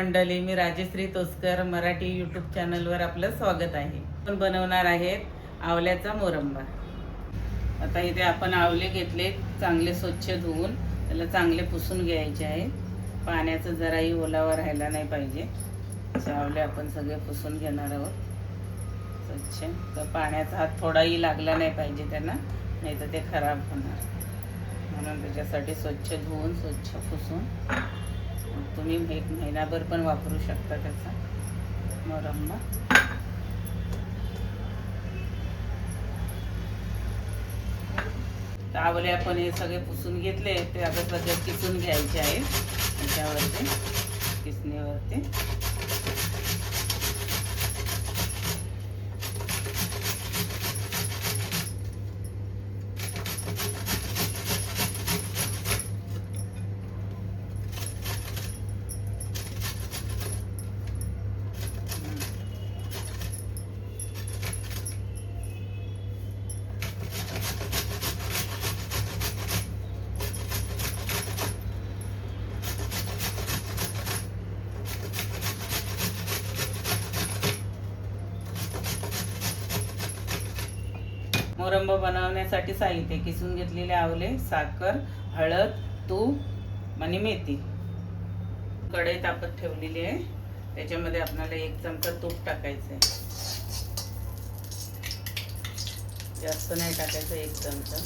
मंडळी, मी राजश्री तोसकर मराठी यूट्यूब चॅनलवर आपलं स्वागत आहे. आपण बनवणार आहेत आवल्याचा मोरंबा. आता इथे आपण आवले घेतले, चांगले स्वच्छ धुवून त्याला चांगले पुसून घ्यायचे आहे. पाण्याचा जराही ओलावा राहायला नाही पाहिजे. असे आवले आपण सगळे पुसून घेणार आहोत स्वच्छ. तर पाण्याचा हात थोडाही लागला नाही पाहिजे त्यांना, नाही तर ते खराब होणार. म्हणून त्याच्यासाठी स्वच्छ धुवून स्वच्छ पुसून तुम्ही एक महिनाभर पण वापरू शकता त्याचा मोरंबा. आवले आपण हे सगळे पुसून घेतले, ते आता सगळे किसून घ्यायचे आहे त्याच्यावरती किसणीवरती. मोरंबा बनवण्यासाठी साहित्य: किसून घेतलेले आवले, साखर, हळद, तूप आणि मेथी. कढई तापत ठेवलेली आहे, त्याच्यामध्ये आपल्याला 1 चमचा तूप टाकायचं आहे. जास्त नाही टाकायचं, 1 चमचा.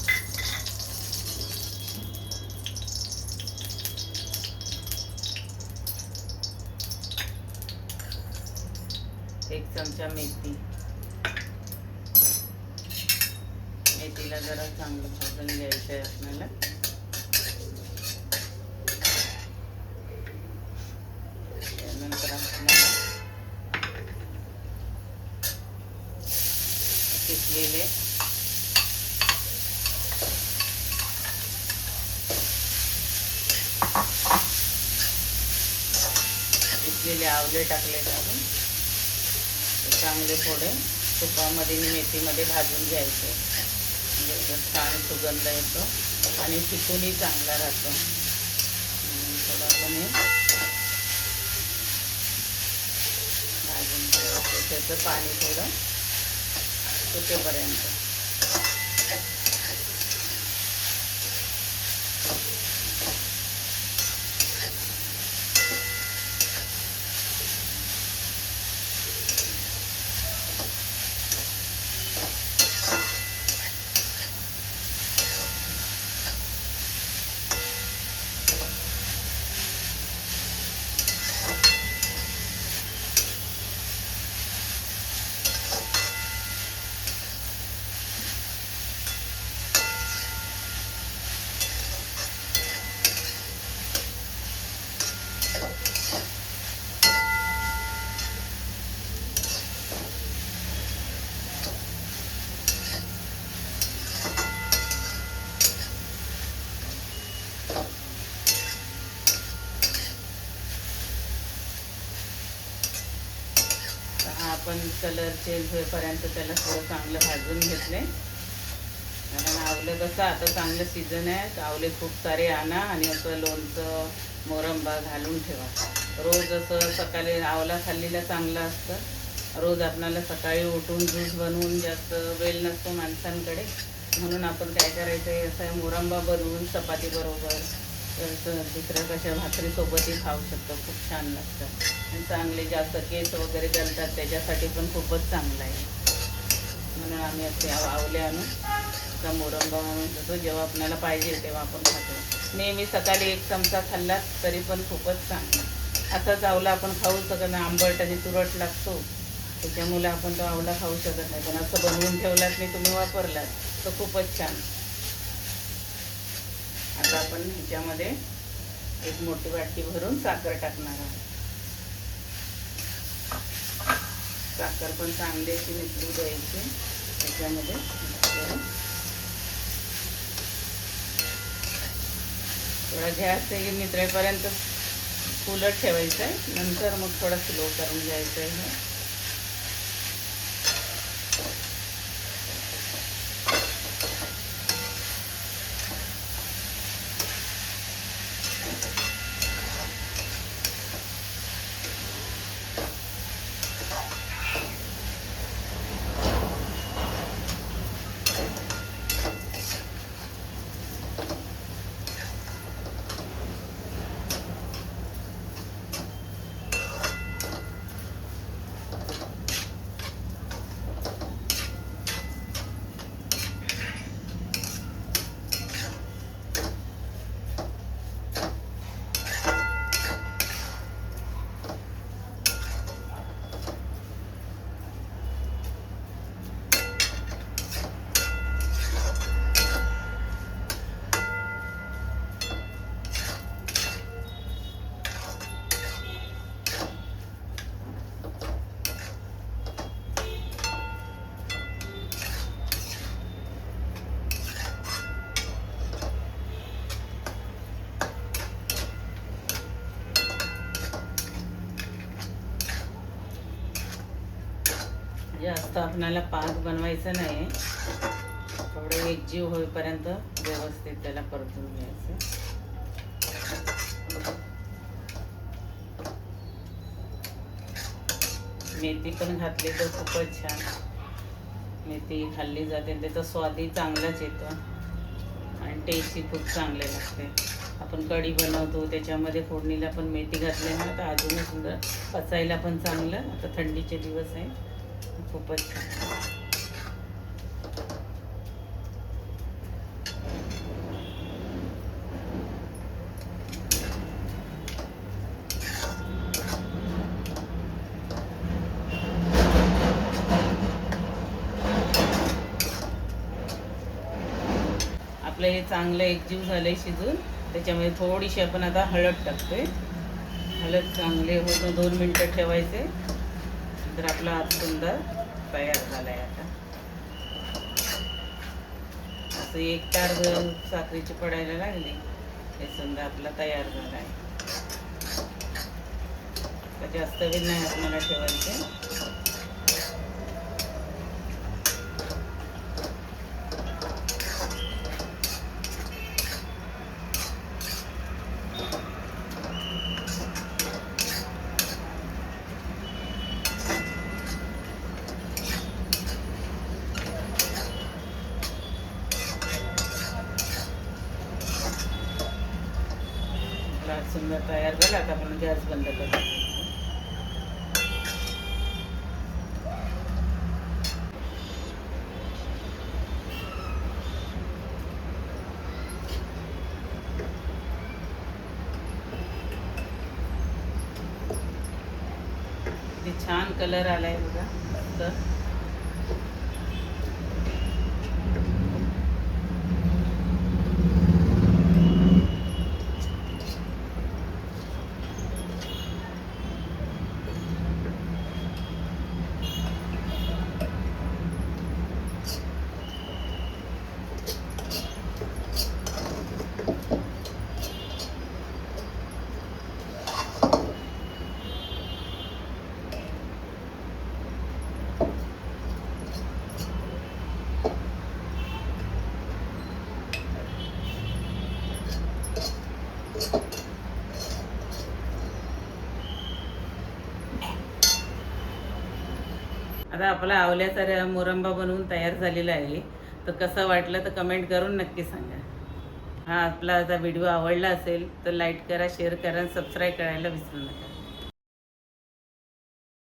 एक चमचा मेथी. मेथीला जरा चांगलं भाजून घ्यायचं आहे आपल्याला. त्यानंतर आपल्याला किसलेले आवले टाकले टाकून चांगले थोडे तुपामध्ये आणि मेथीमध्ये भाजून घ्यायचे. म्हणजे छान सुगंध येतो आणि टिकूनही चांगला राहतो. थोडं आपण हे भाजून घ्यायचं, त्याचं पाणी थोडं सुटेपर्यंत. आपण कलर चेंज होईपर्यंत त्याला थोडं चांगलं भाजून घेतले. कारण आवलं कसं आता चांगलं सीझन आहे, आवले खूप सारे आणा आणि असं लोणचं मोरंबा घालून ठेवा. रोज असं सकाळी आवला खाल्लेला चांगलं असतं. रोज आपल्याला सकाळी उठून ज्यूस बनवून जास्त वेळ नसतो माणसांकडे, म्हणून आपण काय करायचं, असं मोरंबा बनवून चपाती बरोबर दुसऱ्या कशा भाकरीसोबतही खाऊ शकतो. खूप छान लागतं आणि चांगले जास्त केस वगैरे गळतात त्याच्यासाठी पण खूपच चांगलं आहे. म्हणून आम्ही असे आवले आणून का मोरंबा म्हणून जातो. जेव्हा आपल्याला पाहिजे तेव्हा आपण खातो. नेहमी सकाळी 1 चमचा खाल्ला तरी पण खूपच चांगलं. असाच आवला आपण खाऊ शकत नाही, आंबट आणि तुरट लागतो, त्याच्यामुळे आपण तो आवला खाऊ शकत नाही. पण असं बनवून ठेवलात नाही तुम्ही, वापरलात तर खूपच छान. आता आपण ह्याच्यामध्ये 1 मोठी वाटी भरून साखर टाकणार आहोत. साखर पण चांगली अशी मिसळू द्यायची त्याच्यामध्ये. थोडा गॅस मिसळेपर्यंत फुलत ठेवायचं आहे, नंतर मग थोडा स्लो करून घ्यायचं आहे. जास्त आपणाला पाक बनवायचं नाही, थोडं एकजीव होईपर्यंत व्यवस्थित त्याला परतून घ्यायचं. मेथी पण घातली तर खूपच छान. मेथी खाल्ली जाते, त्याचा स्वादही चांगलाच येतो आणि टेस्टही खूप चांगले लागते. आपण कढी बनवतो त्याच्यामध्ये फोडणीला पण मेथी घातली ना तर अजूनच सुंदर, पचायला पण चांगलं. आता थंडीचे दिवस आहे, खूपच छान. आपलं हे चांगलं एकजीव झालंय शिजून. त्याच्यामध्ये थोडीशी आपण आता हळद टाकतोय. हळद चांगले होतं 2 मिनटं ठेवायचे, तर आपला हात सुंदर तयार झालाय. आता असं एक तार साखरेची पडायला लागली हे सुंदर आपला तयार झालाय. जास्त वेळ नाही आपल्याला ठेवायचे. सुंदर तयार झाला. आता आपण गॅस बंद करू. किती छान कलर आलाय बघा मस्त. आता आपला आवल्याचा मोरंबा बनवून तयार झालेला आहे. तर कसं वाटलं तर कमेंट करून नक्की सांगा. हा आपला आता व्हिडिओ आवडला असेल तर लाईक करा, शेअर करा आणि सबस्क्राईब करायला विसरू नका.